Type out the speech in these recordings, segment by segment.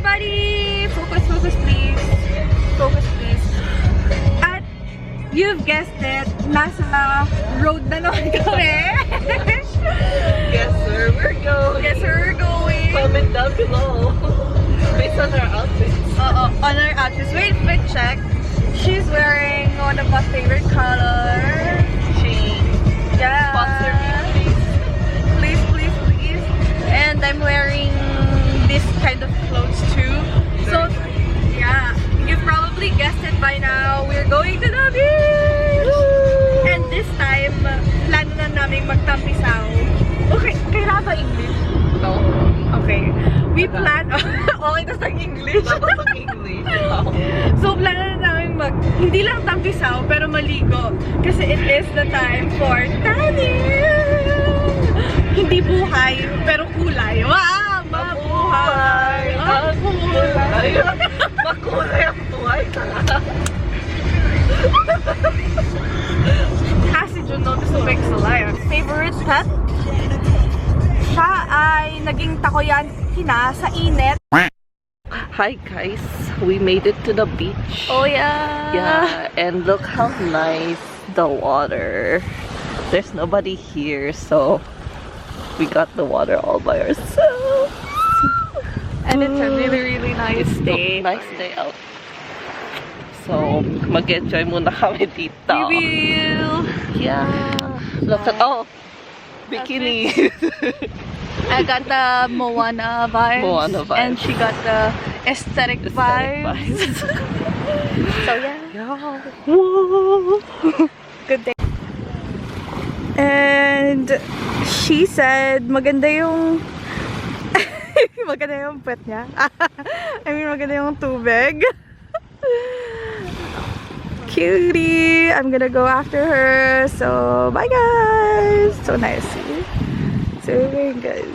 everybody! Focus, focus please. Focus please. At you've guessed it, nasa road na naman kami. Yes sir, we're going. Yes sir, we're going. Comment down below. Based on our outfits. On our outfits. Wait, check. She's wearing one of my favorite colors. Yeah. Sponsor me, please. Please. And I'm wearing this kind of clothes too. So, yeah. You've probably guessed it by now. We're going to the beach! And this time, plano na namin magtampisaw. Okay, kailangan ba English? No. Okay. We plan... okay, tas nag-English. English. So, plano na namin hindi lang tampisaw, pero maligo. Kasi it is the time for tanning! Hindi buhay, pero kulay. Wow! Mabuhay! Makulay! Makulay ang buhay talaga. Si Juno, gusto ko excellent. Favorite pet? Siya ay naging takoyaki na sa init. Hi guys, we made it to the beach. Oh yeah! Yeah, and look how nice the water. There's nobody here, so we got the water all by ourselves. And it's a really nice day. Nice day out. So, mag-enjoy muna kami dito. We will! Yeah. Look at, bikini. I got the Moana vibes. Moana vibes. And she got the aesthetic vibes. So yeah. Whoa. Good day. And she said maganda yung maganda yung pet niya. I mean maganda yung tubig. Cutie! I'm gonna go after her. So bye guys! So nice. So very good.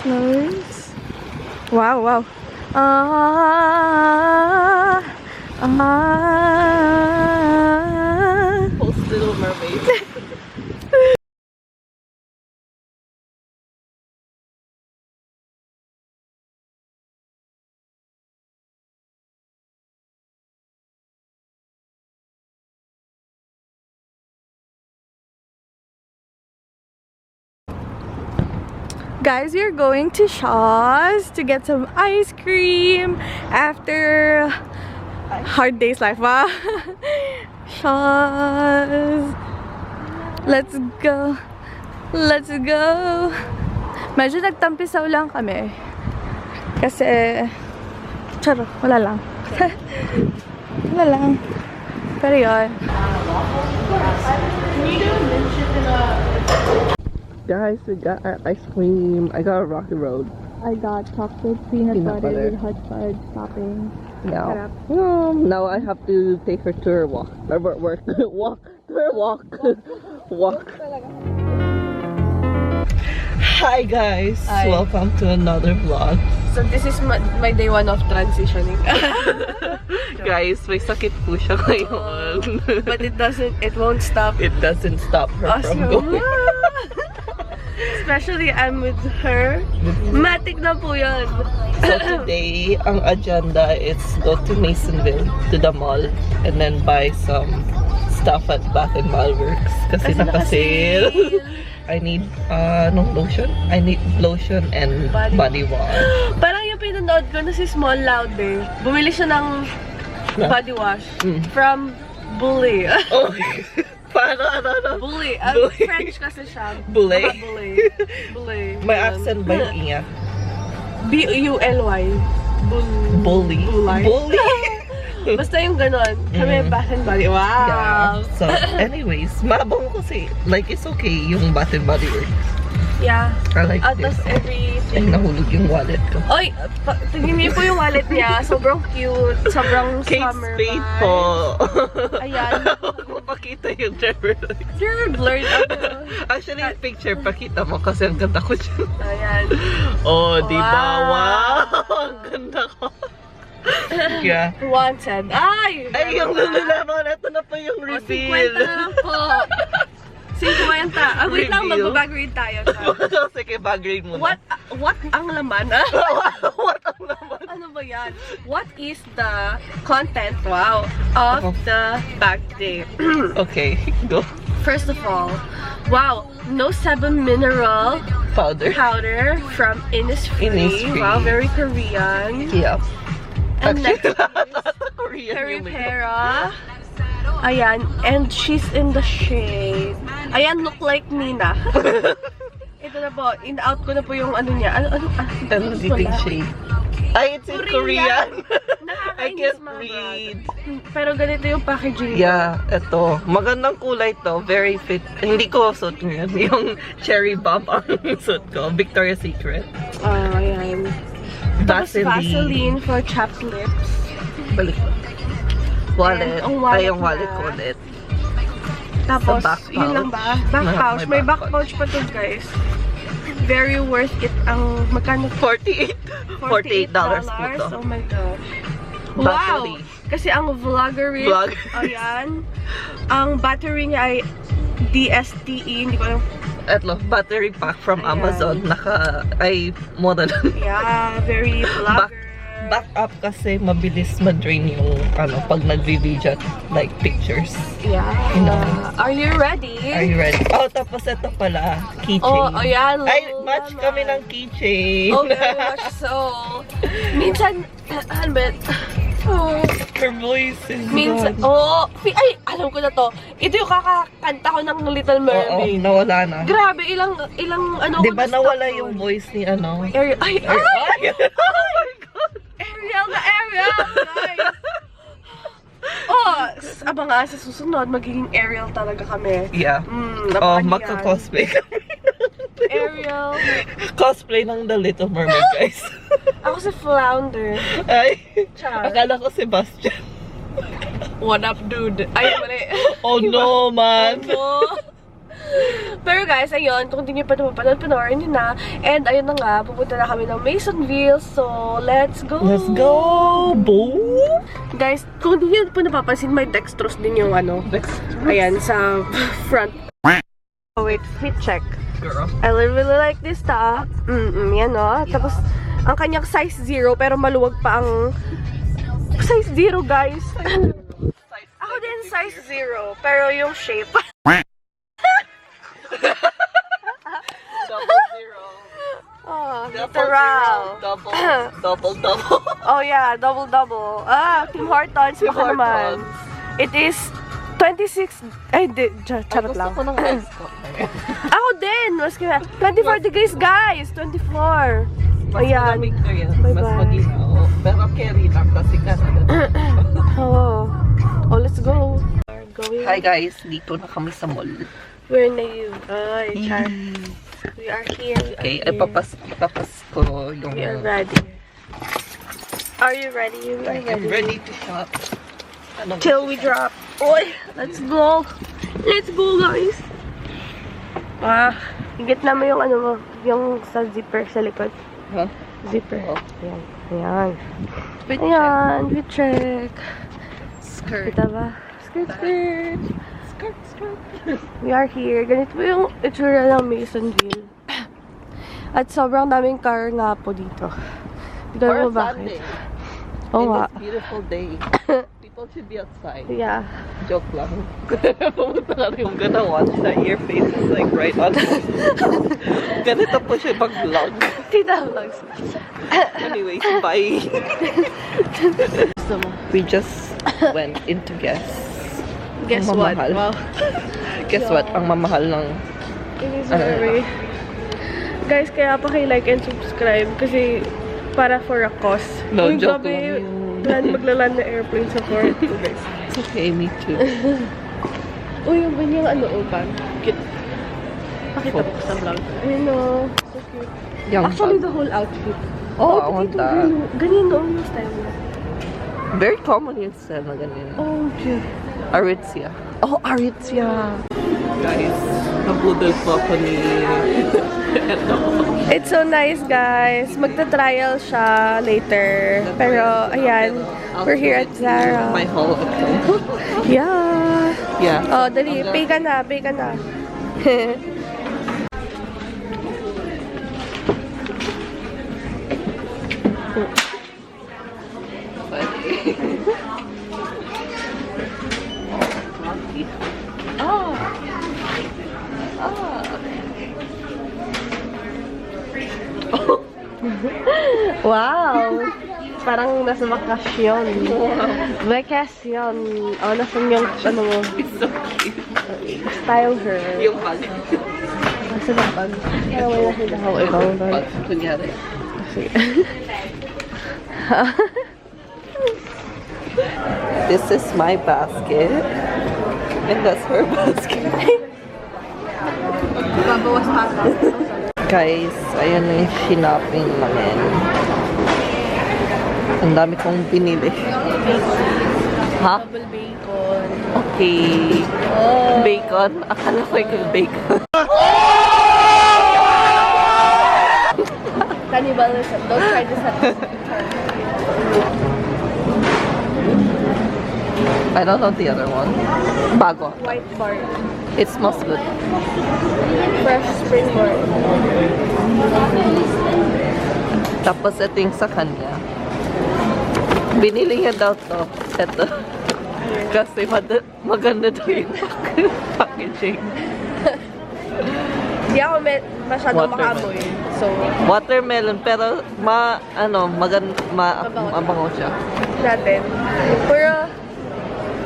Nice. Wow. Post Little Mermaid. Guys, we're going to Shaw's to get some ice cream after hard day's life. Wow. Shaw's. Let's go. Medyo nagtampisaw lang kami. Kasi, charo, wala lang. Wala lang. Pero yun. Guys, we got our ice cream. I got a Rocky Road. I got chocolate peanut butter with hot fudge topping. Now, now I have to take her to her walk. Walk. Hi guys, Hi. Welcome to another vlog. So this is my day one of transitioning. Guys, may sakit po siya ngayon. But it won't stop. It doesn't stop her us from from- going. Especially I'm with her. Matik na po yun. So today, ang agenda is go to Masonville, to the mall, and then buy some stuff at Bath and Body Works. Kasi naka-sale. I need lotion. I need lotion and body wash. Parang yung pinanood ko na si Small Loud eh. Bumili siya ng body wash from Bully. Oh, paano? Bully. Bully. French kasi siya. Bully? Bully. May accent ba yung ingat? B-U-L-Y. Bully. Bully. Basta yung ganon. Kami Bath and Body. Wow! Yeah. So, anyways, mabang kasi. Like, it's okay yung Bath and Body Works. Yeah. I like Out this. of everything. Ay, nahulog yung wallet ko. Oy! Tingnan niyo po yung wallet niya. Sobrang cute. Sobrang Kate summer Spade vibe. po. Ayan. Pakita yung driver license. You're blurred out. Actually, yung picture, pakita mo kasi ang ganda ko dyan. Ayan. Oh, di ba? Wow. Wow! Ang ganda ko. Yeah. Wanted. Ay! Ay, yung lululamang. Ito na pa yung reveal. 50 na lang po. 50. Wait lang, Reveal. mag-bag read tayo. Sige, bag grade muna. What ang laman? What ang naman? Ano ba yan. What is the content, wow, of the bag today? Okay, go. First of all, wow, no Seven Mineral Powder. from Innisfree. Innisfree. Wow, very Korean. Yep. And next is Korean Harry yung Pera. Ayan, and she's in the shade. Ayan, look like Nina. Ito na po, in-out ko na po yung ano niya. Ano dito yung shade. Ay, it's in Korean. I Nakakainis, can't mga read. brad. Pero ganito yung packaging. Yeah, ito. Magandang kulay to. Very fit. Hindi ko suot ngayon. Yung cherry bomb ang suot ko. Victoria's Secret. Ayan. Tapos Vaseline for chapped lips. Balik. Wallet. And, wallet ay, yung wallet na. ko ulit. Tapos, back yun lang ba? Back pouch. May back pouch pa to, guys. Very worth it. Ang magkano? $48 po to. Oh my gosh. Battery. Wow! Kasi ang vlogger Vlog. ayan. Ang battery niya ay DSTE. Hindi ko alam. Ito, battery pack from Ayan. Amazon. Ay, mura lang. Yeah, very vlogger. Back up kasi mabilis ma-drain yung pag nag-video like pictures. Yeah. You know. Are you ready? Are you ready? Oh, tapos ito pala, keychain. Oh, ayan. Ay, match kami ng keychain. Oh, very much so. Minsan, ano ba? Oh. Her voice is Minsan, gone. ay, alam ko na to. Ito yung kakakanta ko ng Little Oo, Mermaid. nawala na. Grabe, ilang ano Di ba ko nawala na-stop yung nun. voice ni ano? Ariel, ay! Oh my God! Ariel na Ariel, guys! Abangan sa susunod, magiging Ariel talaga kami. Yeah. Napakali yan. Magka-cosplay kami. Ariel. Cosplay ng The Little Mermaid, guys. Ako si Flounder. Ay, Char. akala ko Sebastian. What up, dude? Ay, mali. Oh no, man. Oh, no. Pero guys, ayun, kung hindi nyo pa napapanood, panoorin nyo na. And ayun na nga, pupunta na kami ng Masonville. So, let's go! Let's go! Boom! Guys, kung hindi nyo pa napapansin, may dextrose din yung ano. Ayan, sa front. Oh, wait, fit check. Girl. I really like this top. Yan o. Tapos, ang kanyang size 0, pero maluwag pa ang size 0, guys. Ako din size 0, pero yung shape. Double zero. Oh, Double literal. zero. Double. Oh yeah, double. Tim Hortons, Tim baka naman. Hortons. It is 26, ay, charot lang. Gusto ko ng ice ko. Ako din, mas kaya, 24 degrees, guys, 24. Mas Ayan. malamig na yan. Bye-bye. Mas maginaw. Pero carry lang kasi Canada. Oh, let's go. Going. Hi guys, dito na kami sa mall. We're na you. Ay, char. We are here. Okay, ipapas ko yung... We are ready. Are you ready? You are I'm ready to shop. Ano ba Till we siya? drop. Oy, let's go. Let's go, guys. Higit na mo yung ano mo, yung sa zipper sa likod. Huh? Zipper. Oh. Ayan. Wait, Ayan, we check. Skirt. Kita ba? Skirt. We are here. Ganito po yung itsura ng Masonville. At sobrang daming car nga po dito. Dito For mo a bakit? Sunday. Oo In nga. this beautiful day. People should be outside. Yeah. Joke lang. Pumunta ka rin yung gonna watch that your face is like right on. Ganito po siya mag-vlog. Tita vlogs. Anyways, bye. We just went into Guess. Guess Ang what? mamahal. Wow. Guess what? Ang mamahal ng... It is very... Guys, kaya pa kayo like and subscribe kasi para for a cause. No, Uy, joke grabe, lang yun. maglaland na airplane sa port. Guys. It's okay, me too. Uy, yung ganyang ano, bag. Cute. Pakita ko sa vlog. Ayun o. So cute. Young Actually, bag. the whole outfit. Oh, I want that. Ganyan o yung style niya. Very common yung style na ganyan. Oh, cute. Aritzia. Oh, Aritzia! Guys, nabudol po ako ni... It's so nice, guys. Magta-trial siya later. Pero, ayan. We're here at Zara. My whole account. Yeah. Yeah. Oh, dali. Pay ka na. Wow! Parang nasa bakasyon. Vacation. Oh, nasan yung ano mo? It's so cute. Style her. Yung bag. Nasa na bag. Pero may nakita ko ibang bag. Bag, kunyari. Sige. This is my basket. And that's her basket. Babawas pa ata. Guys, ayan na yung shinoping namin. Ang dami kong binili. Ha? Double bacon. Okay. Oh. Bacon? Akala ko yung bacon. Cannibalism. Don't try this at I don't know the other one. Bago. White bar. It smells good. Fresh spring bar. Tapos ito yung sa kanya. Binili niya daw to. Ito. Kasi maganda daw yung packaging. Hindi ako masyadong Watermelon. makamoy. So, Watermelon, pero mabango siya. natin. Pero,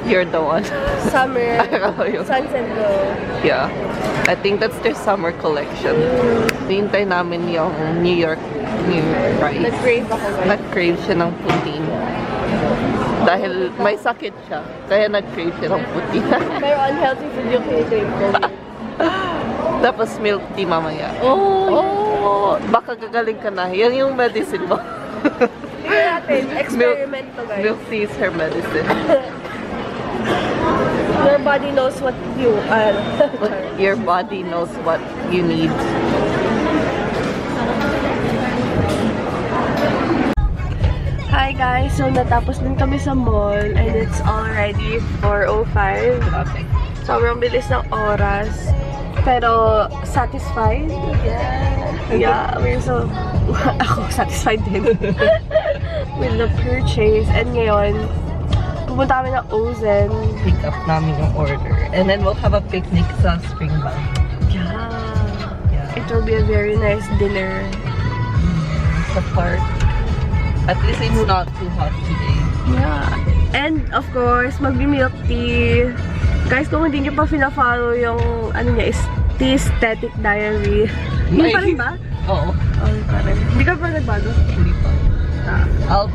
You're the one. summer, Ayun. sunset glow. Yeah. I think that's their summer collection. Hintay namin yung New York rice. Nag-crave ako ngayon. Nag-crave siya ng pudding. Dahil may sakit siya. Kaya nag-crave siya ng pudding. Pero unhealthy food yung crave ko. Tapos milk tea mamaya. Oh! Baka gagaling ka na. Yan yung medicine mo. Tingnan natin. Experiment to, guys. Milk tea is her medicine. Your body knows what you are. Your body knows what you need. Hi guys! So natapos din kami sa mall and it's already 4:05. Okay. Sobrang bilis ng oras. Pero satisfied? Yeah, we're so... Ako, satisfied din. With the purchase. And ngayon, pupunta kami ng Ozen. Pick up namin yung order. And then we'll have a picnic sa Springbank. Yeah. It will be a very nice dinner. Sa park. At least it's not too hot today. Yeah. And of course, magbi-milk tea. Guys, kung hindi nyo pa fina-follow yung ano niya, is Tea Aesthetic Diary. Yun pa rin ba? Oo. Oo, pa rin. Hindi ka pa nagbago? Hindi pa. I'll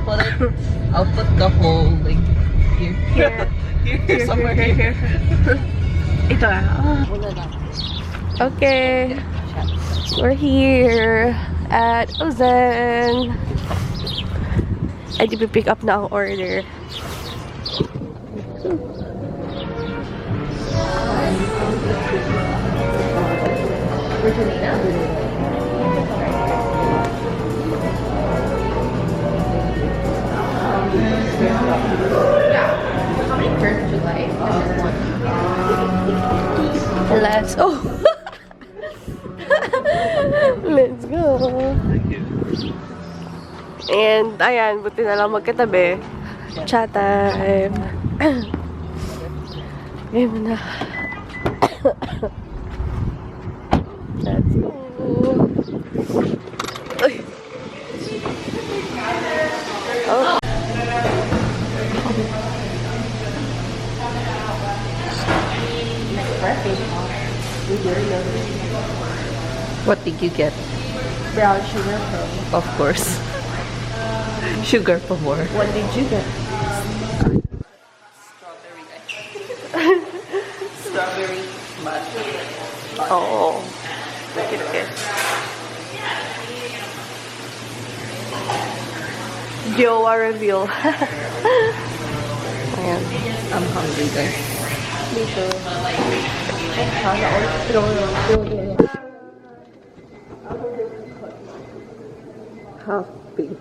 put the whole link here. Here, somewhere here. Ito Okay. We're here at Ozen. Ay, di pick up na ang order. Let's go. Let's go. And ayan, buti na lang magkatabi. Chat time. Ngayon na. Let's go. Ay. Oh. What did you get? Brown sugar pearl. Of course. Sugar for more. What did you get? Strawberry matcha. Oh. Look at this. Jowa reveal. Ayan. I'm hungry, guys. Me too. Half pink.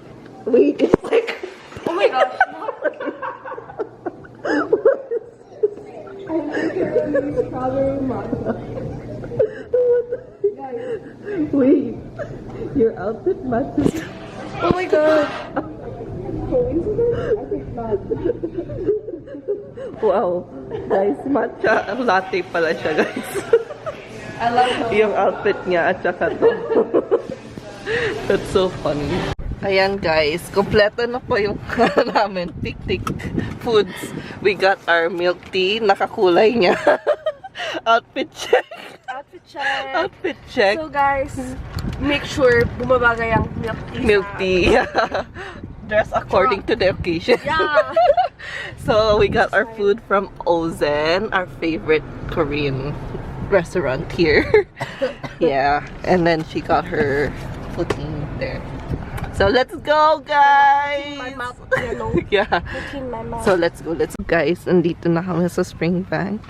Wait, it's like... Oh my gosh. Strawberry matcha. Wait, your outfit matches. Oh my god. Wow. Guys, matcha latte pala siya, guys. I love Yung outfit niya at saka to. That's so funny. Ayan guys, kompleto na po yung namin picnic foods. We got our milk tea, nakakulay niya. Outfit check. Outfit check. Outfit check. So guys, make sure bumabagay ang milk tea. Milk tea. Dress according to the occasion. Yeah. So we got our food from Ozen, our favorite Korean restaurant here. Yeah, and then she got her poutine there. So let's go, guys! My mouth, you know. Yeah. Between my mouth. So let's go. Guys, andito na kami sa Spring Bank.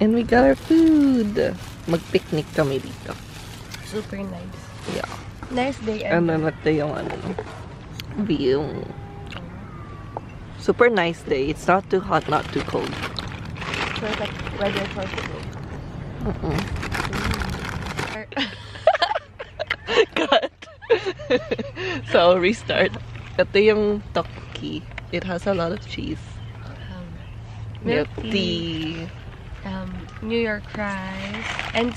And we got our food. Mag-picnic kami dito. Super nice. Yeah. Nice day. And then ito yung view. Super nice day. It's not too hot, not too cold. Perfect weather for today. God. So, restart. Ito yung tteokbokki. It has a lot of cheese. Milk tea. New York fries. And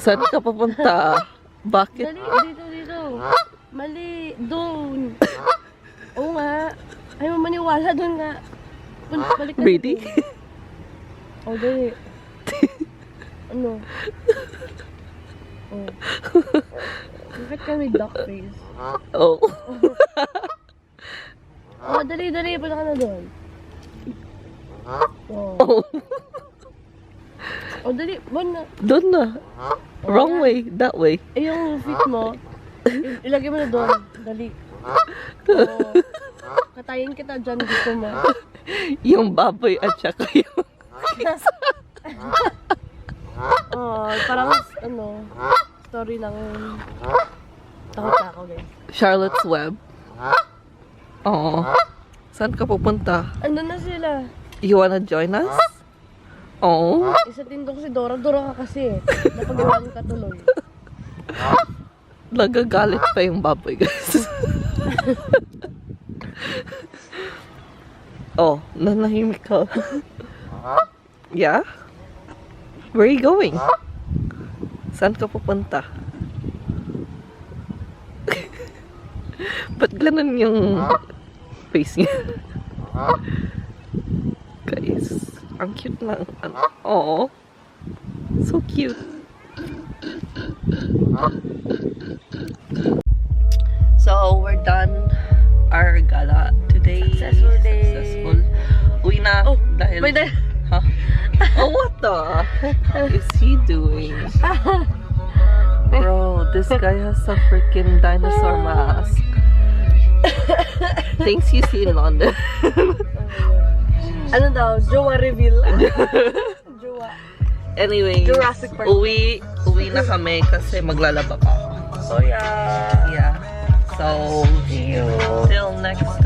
Saan ka papunta? Bakit? dali, dito. Mali, doon. Oo nga. Ay, maniwala doon nga. Balik ka Ready? dito. Oh, dali. Ano? Oh. Bakit kami duck face? Oh. Oh, dali. Punta ka na doon. Oh. Oh. Oh, dali. Bon na. Doon na. Wrong way. That way. Eh, yung feet mo, ilagay mo na doon. Dali. Oh. Katayin kita dyan. Gusto mo. Yung baboy at saka yung... Oh, parang, story ng takot-takaw, guys. Charlotte's Web. Oh. Saan ka pupunta? Andun na sila. You wanna join us? Oh. Isa tindong si Dora. Dora ka kasi eh. Napagawan ka tuloy. Nagagalit pa yung baboy, guys. Oh, nanahimik ka. Yeah? Where are you going? Saan ka pupunta? Ba't ganun yung face niya? Guys, ang cute na. Oh, so cute. So, we're done our gala today. Successful day. Successful. Uwi na. Oh, dahil... wait, Huh? Oh, what the heck is he doing? Bro, this guy has a freaking dinosaur mask. Things you see in London. Ano daw? Jowa reveal. Jowa. Anyway, Jurassic Park. uwi na kami kasi maglalaba pa. So yeah. Yeah. So, till next time.